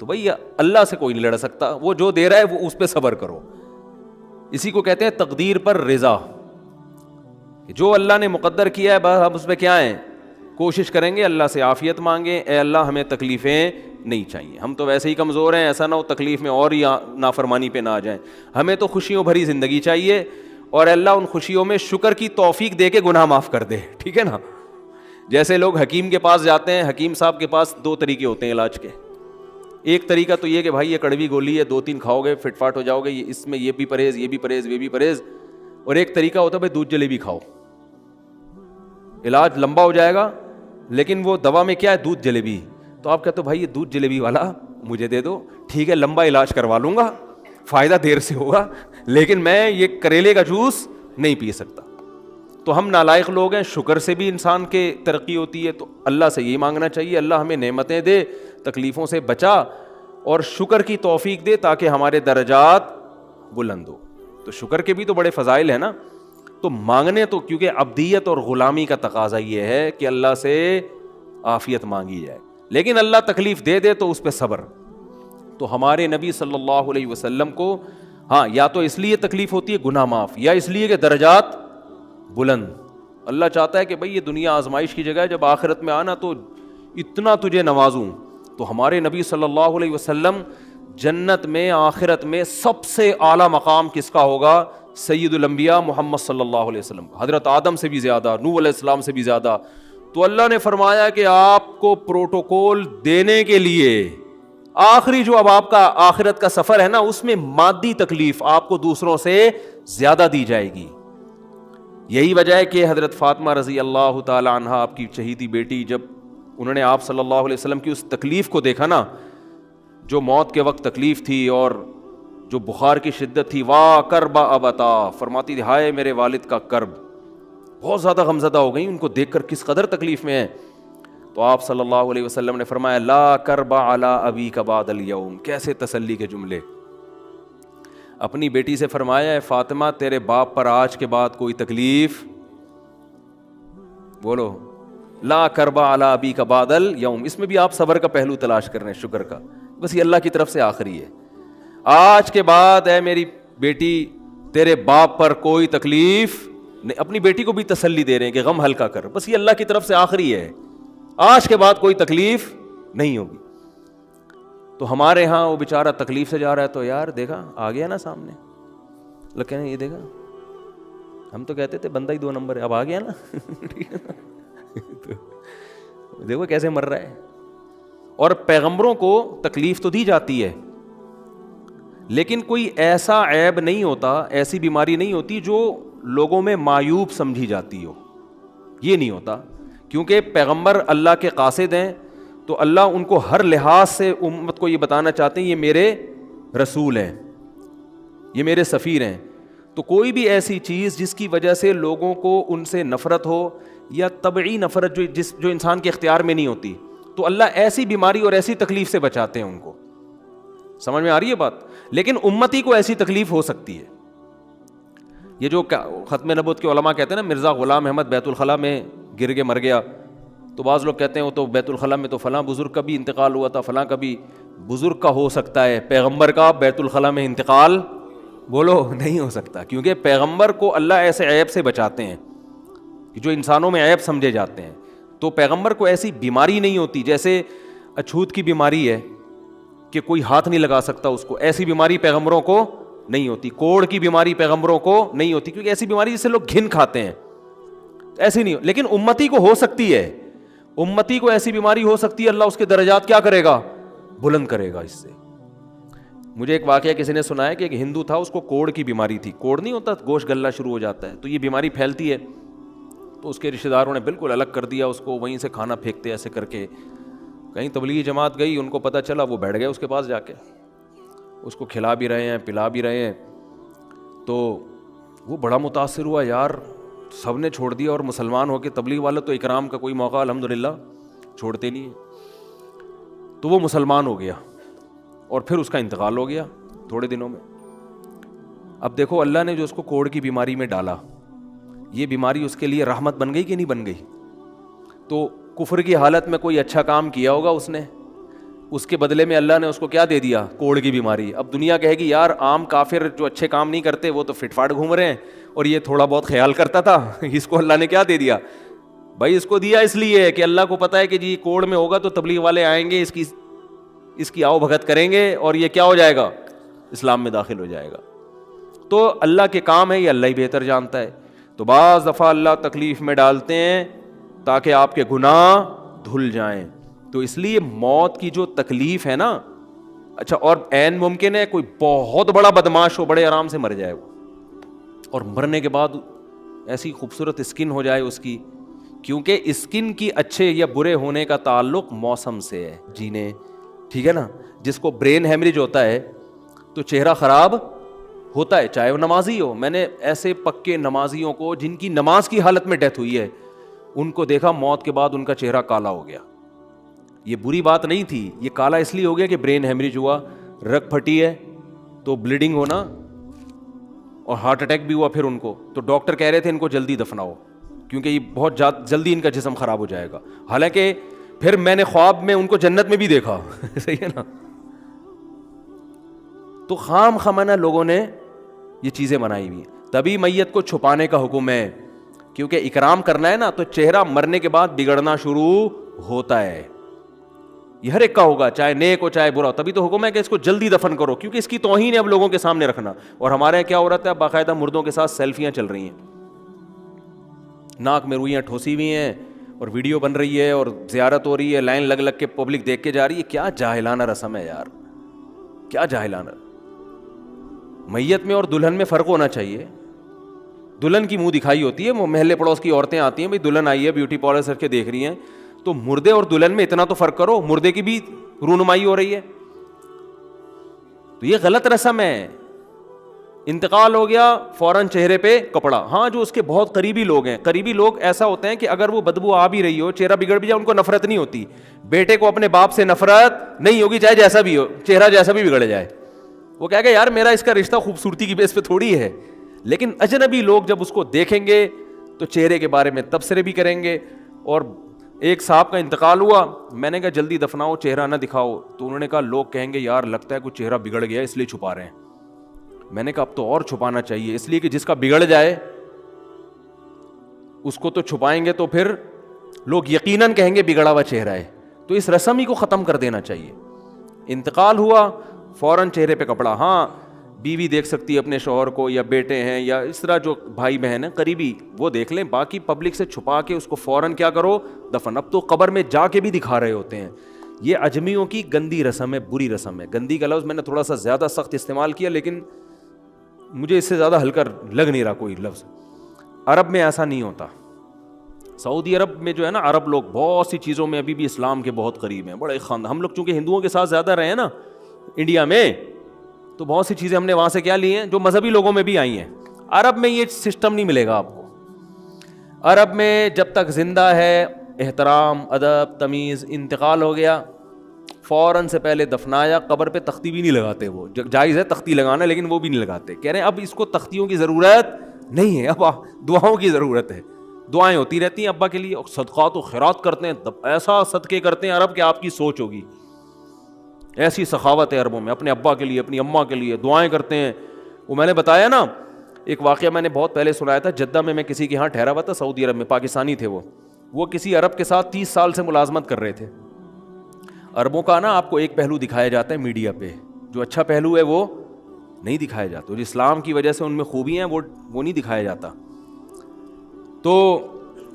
تو بھائی اللہ سے کوئی نہیں لڑ سکتا, وہ جو دے رہا ہے وہ اس پہ صبر کرو. اسی کو کہتے ہیں تقدیر پر رضا, جو اللہ نے مقدر کیا ہے بس ہم اس پہ کیا ہیں, کوشش کریں گے, اللہ سے عافیت مانگیں, اے اللہ ہمیں تکلیفیں نہیں چاہیے, ہم تو ویسے ہی کمزور ہیں, ایسا نہ ہو تکلیف میں اور نافرمانی پہ نہ آ جائیں, ہمیں تو خوشیوں بھری زندگی چاہیے, اور اللہ ان خوشیوں میں شکر کی توفیق دے کے گناہ معاف کر دے, ٹھیک ہے نا. جیسے لوگ حکیم کے پاس جاتے ہیں, حکیم صاحب کے پاس 2 طریقے ہوتے ہیں علاج کے. ایک طریقہ تو یہ کہ بھائی یہ کڑوی گولی ہے, 2-3 کھاؤ گے فٹ فاٹ ہو جاؤ گے, اس میں یہ بھی پرہیز, یہ بھی پرہیز, یہ بھی پرہیز. اور ایک طریقہ ہوتا ہے بھائی دودھ جلیبی کھاؤ, علاج لمبا ہو جائے گا, لیکن وہ دوا میں کیا ہے, دودھ جلیبی. تو آپ کہتے ہو بھائی یہ دودھ جلیبی والا مجھے دے دو, ٹھیک ہے لمبا علاج کروا لوں گا, فائدہ دیر سے ہوگا, لیکن میں یہ کریلے کا جوس نہیں پی سکتا. تو ہم نالائق لوگ ہیں, شکر سے بھی انسان کے ترقی ہوتی ہے, تو اللہ سے یہی مانگنا چاہیے اللہ ہمیں نعمتیں دے, تکلیفوں سے بچا, اور شکر کی توفیق دے تاکہ ہمارے درجات بلند ہو. تو شکر کے بھی تو بڑے فضائل ہیں نا. تو مانگنے تو کیونکہ عبدیت اور غلامی کا تقاضا یہ ہے کہ اللہ سے عافیت مانگی جائے, لیکن اللہ تکلیف دے دے تو اس پہ صبر. تو ہمارے نبی صلی اللہ علیہ وسلم کو ہاں یا تو اس لیے تکلیف ہوتی ہے گناہ معاف, یا اس لیے کہ درجات بلند. اللہ چاہتا ہے کہ بھئی یہ دنیا آزمائش کی جگہ ہے, جب آخرت میں آنا تو اتنا تجھے نوازوں. تو ہمارے نبی صلی اللہ علیہ وسلم جنت میں آخرت میں سب سے اعلیٰ مقام کس کا ہوگا, سید الانبیاء محمد صلی اللہ علیہ وسلم, حضرت آدم سے بھی زیادہ, نوح علیہ السلام سے بھی زیادہ. تو اللہ نے فرمایا کہ آپ کو پروٹوکول دینے کے لیے آخری جو اب آپ کا آخرت کا سفر ہے نا, اس میں مادی تکلیف آپ کو دوسروں سے زیادہ دی جائے گی. یہی وجہ ہے کہ حضرت فاطمہ رضی اللہ تعالی عنہا آپ کی چہیتی بیٹی, جب انہوں نے آپ صلی اللہ علیہ وسلم کی اس تکلیف کو دیکھا نا, جو موت کے وقت تکلیف تھی اور جو بخار کی شدت تھی, واہ کربا ابتا, فرماتی تھی ہائے میرے والد کا کرب, بہت زیادہ غمزدہ ہو گئی ان کو دیکھ کر کس قدر تکلیف میں ہے. تو آپ صلی اللہ علیہ وسلم نے فرمایا لا کربا علی ابیک بعد الیوم. کیسے تسلی کے جملے. اپنی بیٹی سے فرمایا ہے فاطمہ تیرے باپ پر آج کے بعد کوئی تکلیف, بولو لا کربا علی ابیک بعد الیوم. اس میں بھی آپ صبر کا پہلو تلاش کر رہے ہیں, شکر کا, بس یہ اللہ کی طرف سے آخری ہے. آج کے بعد اے میری بیٹی تیرے باپ پر کوئی تکلیف نہیں. اپنی بیٹی کو بھی تسلی دے رہے ہیں کہ غم ہلکا کر, بس یہ اللہ کی طرف سے آخری ہے, آج کے بعد کوئی تکلیف نہیں ہوگی. تو ہمارے ہاں وہ بیچارہ تکلیف سے جا رہا ہے, تو یار دیکھا آ گیا نا سامنے, لوگ کہتے ہیں یہ دیکھا, ہم تو کہتے تھے بندہ ہی 2 نمبر ہے, اب آ گیا نا دیکھو کیسے مر رہا ہے. اور پیغمبروں کو تکلیف تو دی جاتی ہے, لیکن کوئی ایسا عیب نہیں ہوتا, ایسی بیماری نہیں ہوتی جو لوگوں میں معیوب سمجھی جاتی ہو, یہ نہیں ہوتا. کیونکہ پیغمبر اللہ کے قاصد ہیں, تو اللہ ان کو ہر لحاظ سے امت کو یہ بتانا چاہتے ہیں یہ میرے رسول ہیں, یہ میرے سفیر ہیں. تو کوئی بھی ایسی چیز جس کی وجہ سے لوگوں کو ان سے نفرت ہو, یا طبعی نفرت جو انسان کے اختیار میں نہیں ہوتی, تو اللہ ایسی بیماری اور ایسی تکلیف سے بچاتے ہیں ان کو. سمجھ میں آ رہی ہے بات. لیکن امتی کو ایسی تکلیف ہو سکتی ہے. یہ جو ختم نبوت کے علماء کہتے ہیں نا مرزا غلام احمد بیت الخلاء میں گر کے مر گیا, تو بعض لوگ کہتے ہیں وہ تو بیت الخلاء میں تو فلاں بزرگ کا بھی انتقال ہوا تھا, فلاں کا بھی. بزرگ کا ہو سکتا ہے, پیغمبر کا بیت الخلاء میں انتقال بولو نہیں ہو سکتا, کیونکہ پیغمبر کو اللہ ایسے عیب سے بچاتے ہیں جو انسانوں میں عیب سمجھے جاتے ہیں. تو پیغمبر کو ایسی بیماری نہیں ہوتی, جیسے اچھوت کی بیماری ہے کہ کوئی ہاتھ نہیں لگا سکتا اس کو, ایسی بیماری پیغمبروں کو نہیں ہوتی. کوڑ کی بیماری پیغمبروں کو نہیں ہوتی, کیونکہ ایسی بیماری جس سے لوگ گھن کھاتے ہیں, ایسی نہیں. لیکن امتی کو ہو سکتی ہے, امتی کو ایسی بیماری ہو سکتی ہے, اللہ اس کے درجات کیا کرے گا, بلند کرے گا اس سے. مجھے ایک واقعہ کسی نے سنایا کہ ایک ہندو تھا, اس کو کوڑ کی بیماری تھی. کوڑ نہیں ہوتا, گوشت گلنا شروع ہو جاتا ہے, تو یہ بیماری پھیلتی ہے. تو اس کے رشتہ داروں نے بالکل الگ کر دیا اس کو, وہیں سے کھانا پھینکتے ایسے کر کے. کہیں تبلیغی جماعت گئی, ان کو پتہ چلا, وہ بیٹھ گئے اس کے پاس جا کے, اس کو کھلا بھی رہے ہیں پلا بھی رہے ہیں. تو وہ بڑا متاثر ہوا, یار سب نے چھوڑ دیا اور مسلمان ہو کے, تبلیغ والے تو اکرام کا کوئی موقع الحمدللہ چھوڑتے نہیں ہیں. تو وہ مسلمان ہو گیا اور پھر اس کا انتقال ہو گیا تھوڑے دنوں میں. اب دیکھو اللہ نے جو اس کو کوڑ کی بیماری میں ڈالا, یہ بیماری اس کے لیے رحمت بن گئی کہ نہیں بن گئی. تو کفر کی حالت میں کوئی اچھا کام کیا ہوگا اس نے, اس کے بدلے میں اللہ نے اس کو کیا دے دیا؟ کوڑ کی بیماری. اب دنیا کہے گی یار عام کافر جو اچھے کام نہیں کرتے وہ تو فٹ فاٹ گھوم رہے ہیں اور یہ تھوڑا بہت خیال کرتا تھا, اس کو اللہ نے کیا دے دیا؟ بھائی اس کو دیا اس لیے کہ اللہ کو پتا ہے کہ جی کوڑ میں ہوگا تو تبلیغ والے آئیں گے, اس کی آؤ بھگت کریں گے اور یہ کیا ہو جائے گا؟ اسلام میں داخل ہو جائے گا. تو اللہ کے کام ہے, یہ اللہ ہی بہتر جانتا ہے. تو بعض دفعہ اللہ تکلیف میں ڈالتے ہیں تاکہ آپ کے گناہ دھل جائیں. تو اس لیے موت کی جو تکلیف ہے نا, اچھا اور عین ممکن ہے کوئی بہت بڑا بدماش ہو, بڑے آرام سے مر جائے وہ, اور مرنے کے بعد ایسی خوبصورت اسکن ہو جائے اس کی, کیونکہ اسکن کی اچھے یا برے ہونے کا تعلق موسم سے ہے, جینے, ٹھیک ہے نا. جس کو برین ہیمریج ہوتا ہے تو چہرہ خراب ہوتا ہے, چاہے وہ نمازی ہو. میں نے ایسے پکے نمازیوں کو جن کی نماز کی حالت میں ڈیتھ ہوئی ہے, ان کو دیکھا موت کے بعد ان کا چہرہ کالا ہو گیا. یہ بری بات نہیں تھی, یہ کالا اس لیے ہو گیا کہ برین ہیمریج ہوا, رگ پھٹی ہے تو بلیڈنگ ہونا, اور ہارٹ اٹیک بھی ہوا پھر ان کو. تو ڈاکٹر کہہ رہے تھے ان کو جلدی دفناؤ کیونکہ یہ بہت جلدی ان کا جسم خراب ہو جائے گا. حالانکہ پھر میں نے خواب میں ان کو جنت میں بھی دیکھا. صحیح ہے نا. تو خام خمانہ لوگوں نے یہ چیزیں بنائی ہوئی. تبھی میت کو چھپانے کا حکم ہے, کیونکہ اکرام کرنا ہے نا, تو چہرہ مرنے کے بعد بگڑنا شروع ہوتا ہے. یہ ہر ایک کا ہوگا, چاہے نیک ہو چاہے برا. تبھی تو حکم ہے کہ اس کو جلدی دفن کرو, کیونکہ اس کی توہین ہے اب لوگوں کے سامنے رکھنا. اور ہمارے یہاں کیا ہو رہا ہے, باقاعدہ مردوں کے ساتھ سیلفیاں چل رہی ہیں, ناک میں روئیاں ٹھوسی ہوئی ہیں اور ویڈیو بن رہی ہے اور زیارت ہو رہی ہے, لائن لگ لگ کے پبلک دیکھ کے جا رہی ہے. کیا جاہلانہ رسم ہے یار, کیا جاہلانہ. میت میں اور دلہن میں فرق ہونا چاہیے. دلہن کی منہ دکھائی ہوتی ہے, وہ محلے پڑوس کی عورتیں آتی ہیں, بھائی دلہن آئی ہے بیوٹی پارلر سر کے دیکھ رہی ہیں, تو مردے اور دلہن میں اتنا تو فرق کرو, مردے کی بھی رونمائی ہو رہی ہے. تو یہ غلط رسم ہے. انتقال ہو گیا فوراً چہرے پہ کپڑا. ہاں جو اس کے بہت قریبی لوگ ہیں, قریبی لوگ ایسا ہوتے ہیں کہ اگر وہ بدبو آ بھی رہی ہو, چہرہ بگڑ بھی جائے, ان کو نفرت نہیں ہوتی. بیٹے کو اپنے باپ سے نفرت نہیں ہوگی, چاہے جیسا بھی ہو, چہرہ جیسا بھی بگڑ جائے. وہ کہے گا یار میرا اس کا رشتہ خوبصورتی کی بیس پہ تھوڑی ہے. لیکن اجنبی لوگ جب اس کو دیکھیں گے تو چہرے کے بارے میں تبصرے بھی کریں گے. اور ایک صاحب کا انتقال ہوا, میں نے کہا جلدی دفناؤ, چہرہ نہ دکھاؤ. تو انہوں نے کہا لوگ کہیں گے یار لگتا ہے کوئی چہرہ بگڑ گیا اس لیے چھپا رہے ہیں. میں نے کہا اب تو اور چھپانا چاہیے, اس لیے کہ جس کا بگڑ جائے اس کو تو چھپائیں گے تو پھر لوگ یقیناً کہیں گے بگڑا ہوا چہرہ ہے. تو اس رسم ہی کو ختم کر دینا چاہیے. انتقال ہوا فوراً چہرے پہ کپڑا. ہاں بیوی دیکھ سکتی ہے اپنے شوہر کو, یا بیٹے ہیں, یا اس طرح جو بھائی بہن ہیں قریبی, وہ دیکھ لیں. باقی پبلک سے چھپا کے اس کو فوراً کیا کرو, دفن. اب تو قبر میں جا کے بھی دکھا رہے ہوتے ہیں. یہ اجمیوں کی گندی رسم ہے, بری رسم ہے. گندی کا لفظ میں نے تھوڑا سا زیادہ سخت استعمال کیا, لیکن مجھے اس سے زیادہ ہلکا لگ نہیں رہا کوئی لفظ. عرب میں ایسا نہیں ہوتا. سعودی عرب میں جو ہے نا, عرب لوگ بہت سی چیزوں میں ابھی بھی اسلام کے بہت قریب ہیں, بڑے خاندان. ہم لوگ چونکہ ہندوؤں کے ساتھ زیادہ رہے ہیں نا انڈیا میں, تو بہت سی چیزیں ہم نے وہاں سے کیا لی ہیں جو مذہبی لوگوں میں بھی آئی ہیں. عرب میں یہ سسٹم نہیں ملے گا آپ کو. عرب میں جب تک زندہ ہے احترام, ادب, تمیز. انتقال ہو گیا فوراً سے پہلے دفنایا. قبر پہ تختی بھی نہیں لگاتے, وہ جائز ہے تختی لگانا لیکن وہ بھی نہیں لگاتے. کہہ رہے ہیں اب اس کو تختیوں کی ضرورت نہیں ہے, اب دعاؤں کی ضرورت ہے. دعائیں ہوتی رہتی ہیں ابا کے لیے, صدقات و خیرات کرتے ہیں, ایسا صدقے کرتے ہیں عرب کہ آپ کی سوچ ہوگی. ایسی سخاوت ہے عربوں میں, اپنے ابا کے لیے اپنی اماں کے لیے دعائیں کرتے ہیں. وہ میں نے بتایا نا ایک واقعہ میں نے بہت پہلے سنایا تھا, جدہ میں کسی کے یہاں ٹھہرا ہوا تھا سعودی عرب میں, پاکستانی تھے وہ کسی عرب کے ساتھ 30 سال سے ملازمت کر رہے تھے. عربوں کا نا آپ کو ایک پہلو دکھایا جاتا ہے میڈیا پہ, جو اچھا پہلو ہے وہ نہیں دکھایا جاتا, جو اسلام کی وجہ سے ان میں خوبیاں ہیں وہ نہیں دکھایا جاتا. تو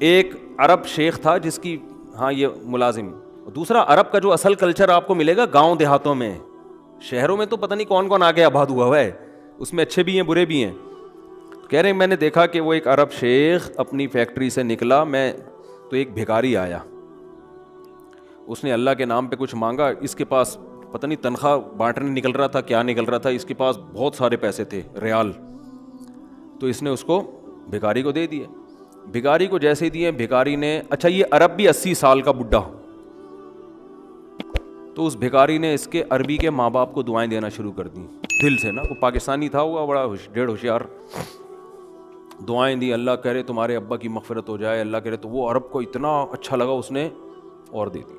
ایک عرب شیخ تھا جس کی, ہاں یہ ملازم. دوسرا عرب کا جو اصل کلچر آپ کو ملے گا گاؤں دیہاتوں میں, شہروں میں تو پتہ نہیں کون کون آگے آباد ہوا ہے, اس میں اچھے بھی ہیں برے بھی ہیں. کہہ رہے ہیں میں نے دیکھا کہ وہ ایک عرب شیخ اپنی فیکٹری سے نکلا, میں تو ایک بھکاری آیا, اس نے اللہ کے نام پہ کچھ مانگا. اس کے پاس پتہ نہیں تنخواہ بانٹنے نکل رہا تھا کیا نکل رہا تھا, اس کے پاس بہت سارے پیسے تھے ریال. تو اس نے اس کو بھکاری کو دے دیے. بھکاری کو جیسے دیے بھکاری نے, اچھا یہ عرب بھی 80 سال کا بڈھا, تو اس بھکاری نے اس کے عربی کے ماں باپ کو دعائیں دینا شروع کر دی دل سے نا. وہ پاکستانی تھا, ہوا بڑا ڈیڑھ ہوشیار. دعائیں دی, اللہ کرے تمہارے ابا کی مغفرت ہو جائے, اللہ کرے. تو وہ عرب کو اتنا اچھا لگا, اس نے اور دے دی.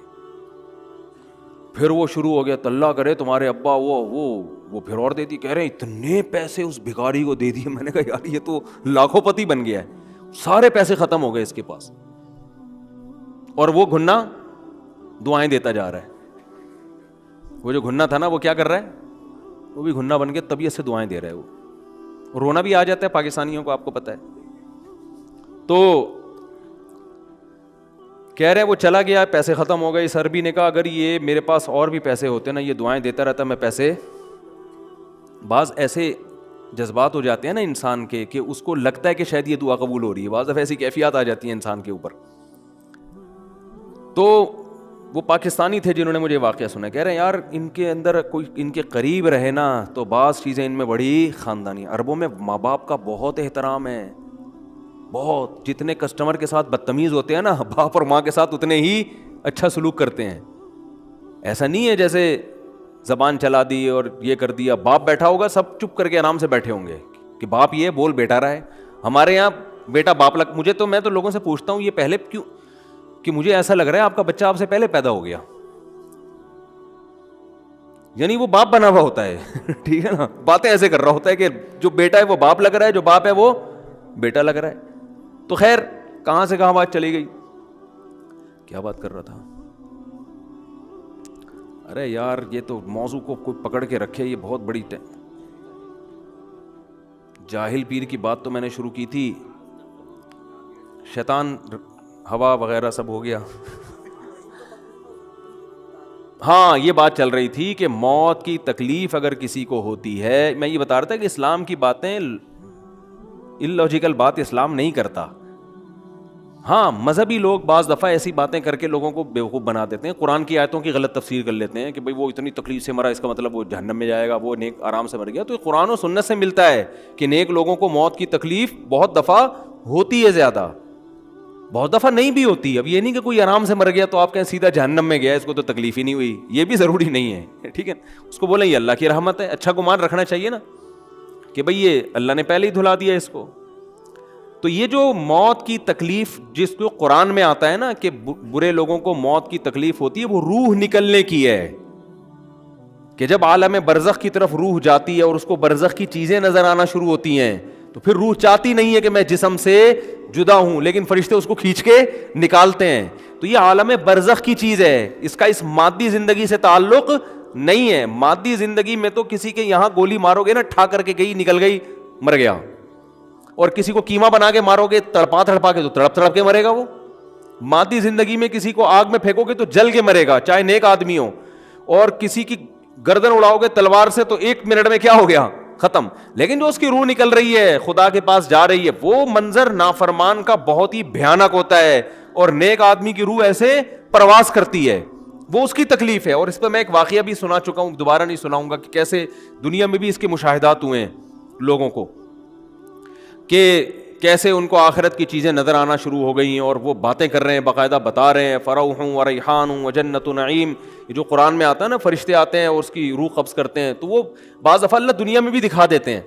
پھر وہ شروع ہو گیا, تو اللہ کرے تمہارے ابا وہ پھر اور دیتی. کہہ رہے ہیں اتنے پیسے اس بھکاری کو دے دیے. میں نے کہا یار یہ تو لاکھوں پتی بن گیا ہے, سارے پیسے ختم ہو گئے اس کے پاس, اور وہ گھنا دعائیں دیتا جا رہا ہے. وہ جو گھنا تھا نا وہ کیا کر رہا ہے, وہ بھی گھنا بن کے طبیعت سے دعائیں دے رہا ہے. وہ رونا بھی آ جاتا ہے پاکستانیوں کو, آپ کو پتہ ہے. تو کہہ رہے وہ چلا گیا, پیسے ختم ہو گئے. اس عربی نے کہا اگر یہ میرے پاس اور بھی پیسے ہوتے نا, یہ دعائیں دیتا رہتا میں پیسے. بعض ایسے جذبات ہو جاتے ہیں نا انسان کے کہ اس کو لگتا ہے کہ شاید یہ دعا قبول ہو رہی ہے. بعض دفعہ ایسی کیفیات آ جاتی ہیں انسان کے اوپر. تو وہ پاکستانی تھے جنہوں نے مجھے واقعہ سنا. کہہ رہے ہیں یار ان کے اندر کوئی ان کے قریب رہے نا تو بعض چیزیں ان میں بڑی خاندانی. عربوں میں ماں باپ کا بہت احترام ہے, بہت. جتنے کسٹمر کے ساتھ بدتمیز ہوتے ہیں نا, باپ اور ماں کے ساتھ اتنے ہی اچھا سلوک کرتے ہیں. ایسا نہیں ہے جیسے زبان چلا دی اور یہ کر دیا. باپ بیٹھا ہوگا سب چپ کر کے آرام سے بیٹھے ہوں گے کہ باپ یہ بول بیٹا رہا ہے. ہمارے یہاں بیٹا باپ میں تو لوگوں سے پوچھتا ہوں یہ پہلے کیوں, کہ مجھے ایسا لگ رہا ہے آپ کا بچہ آپ سے پہلے پیدا ہو گیا, یعنی وہ باپ بنا ہوا ہوتا ہے. ٹھیک ہے نا, باتیں ایسے کر رہا ہوتا ہے کہ جو بیٹا ہے وہ باپ لگ رہا ہے, جو باپ ہے وہ بیٹا لگ رہا ہے. تو خیر کہاں سے کہاں بات چلی گئی, کیا بات کر رہا تھا. ارے یار یہ تو موضوع کو کوئی پکڑ کے رکھے, یہ بہت بڑی جاہل پیر کی بات تو میں نے شروع کی تھی. شیطان ہوا وغیرہ سب ہو گیا. ہاں یہ بات چل رہی تھی کہ موت کی تکلیف اگر کسی کو ہوتی ہے, میں یہ بتا رہا تھا کہ اسلام کی باتیں اللاجیکل بات اسلام نہیں کرتا. ہاں مذہبی لوگ بعض دفعہ ایسی باتیں کر کے لوگوں کو بیوقوف بنا دیتے ہیں, قرآن کی آیتوں کی غلط تفسیر کر لیتے ہیں کہ بھئی وہ اتنی تکلیف سے مرا اس کا مطلب وہ جہنم میں جائے گا, وہ نیک آرام سے مر گیا. تو یہ قرآن و سنت سے ملتا ہے کہ نیک لوگوں کو موت کی تکلیف بہت دفعہ ہوتی ہے, زیادہ بہت دفعہ نہیں بھی ہوتی. اب یہ نہیں کہ کوئی آرام سے مر گیا تو آپ کہیں سیدھا جہنم میں گیا, اس کو تو تکلیف ہی نہیں ہوئی, یہ بھی ضروری نہیں ہے. ٹھیک ہے, اس کو بولیں یہ اللہ کی رحمت ہے, اچھا گمان رکھنا چاہیے نا کہ بھئی یہ اللہ نے پہلے ہی دھلا دیا اس کو. تو یہ جو موت کی تکلیف جس کو قرآن میں آتا ہے نا کہ برے لوگوں کو موت کی تکلیف ہوتی ہے, وہ روح نکلنے کی ہے. کہ جب عالم برزخ کی طرف روح جاتی ہے اور اس کو برزخ کی چیزیں نظر آنا شروع ہوتی ہیں تو پھر روح چاہتی نہیں ہے کہ میں جسم سے جدا ہوں, لیکن فرشتے اس کو کھینچ کے نکالتے ہیں. تو یہ عالم برزخ کی چیز ہے, اس کا اس مادی زندگی سے تعلق نہیں ہے. مادی زندگی میں تو کسی کے یہاں گولی مارو گے نا, ٹھا کر کے گئی نکل گئی مر گیا, اور کسی کو قیمہ بنا کے مارو گے تڑپا تڑپا کے تو تڑپ تڑپ کے مرے گا وہ. مادی زندگی میں کسی کو آگ میں پھینکو گے تو جل کے مرے گا, چاہے نیک آدمی ہو. اور کسی کی گردن اڑاؤ گے تلوار سے تو 1 منٹ میں کیا ہو گیا, ختم. لیکن جو اس کی روح نکل رہی ہے, خدا کے پاس جا رہی ہے, وہ منظر نافرمان کا بہت ہی بھیانک ہوتا ہے, اور نیک آدمی کی روح ایسے پرواز کرتی ہے. وہ اس کی تکلیف ہے. اور اس پہ میں ایک واقعہ بھی سنا چکا ہوں, دوبارہ نہیں سناؤں گا, کہ کیسے دنیا میں بھی اس کے مشاہدات ہوئے ہیں لوگوں کو, کہ کیسے ان کو آخرت کی چیزیں نظر آنا شروع ہو گئی ہیں اور وہ باتیں کر رہے ہیں, باقاعدہ بتا رہے ہیں فروح و ریحان و جنت نعیم. یہ جو قرآن میں آتا ہے نا, فرشتے آتے ہیں اور اس کی روح قبض کرتے ہیں, تو وہ بعض دفعہ اللہ دنیا میں بھی دکھا دیتے ہیں.